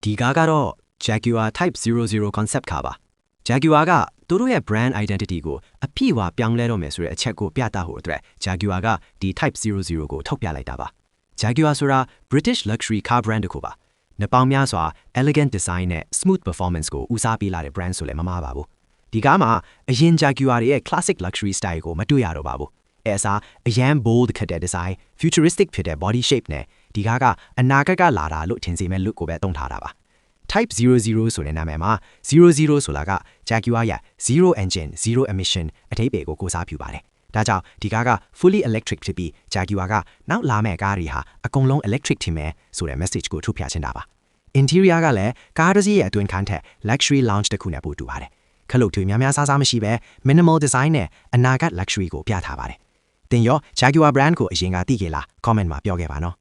ဒီကားကတော့ Jaguar Type 00 concept ကားပါ Jaguar ကသူတို့ရဲ့ brand identity ကိုအပြည့်အဝပြောင်းလဲတော့မယ်ဆိုတဲ့အချက်ကိုပြသဖို့အတွက် Jaguar ကဒီ Type 00ကိုထုတ်ပြလိုက်တာပါ Jaguar ဆိုတာ British luxury car brand တစ်ခုပါနှစ်ပေါင်းများစွာ elegant design နဲ့ smooth performance ကိုဦးစားပေးလာတဲ့ brand ဆိုလည်းမမှားပါဘူးဒီကားမှာအရင် Jaguar ရဲ့ classic luxury style ကိုမတွေ့ရတော့ပါဘူးအဲအစားအရန် bold ခက်တဲ့ design futuristic ဖြစ်တဲ့ body shape နဲ့ဒီကားကအနာဂတ်ကလာတာလို့ထင်စေမဲ့ look ကိုပဲသုံးထားတာပါ Type 00ဆိုတဲ့နာမည်မှာ00ဆိုတာက Jaguar ရဲ့ zero engine zero emission အဓိပ္ပာယ်ကိုကိုးစားပြုပါတယ်ဒါကြောင့်ဒီကားက fully electric ဖြစ်ပြီး Jaguar ကနောက်လာမဲ့ကားတွေဟာအကုန်လုံး electric ထင်မယ်ဆိုတဲ့ message ကိုထုတ်ပြချင်တာပါ interior ကလည်းကားတစ်စီးရဲ့အတွင်းခန်းထက် luxury lounge တစ်ခုနဲ့ပိုတူပါတယ်ခလုတ်ထွေများများစားစားမရှိဘဲ minimal design နဲ့အနာဂတ် luxury ကိုပြထားပါတယ်သင်ရော Jaguar brand ကိုအရင်ကသိခဲ့လား comment မှာပြောခဲ့ပါနော်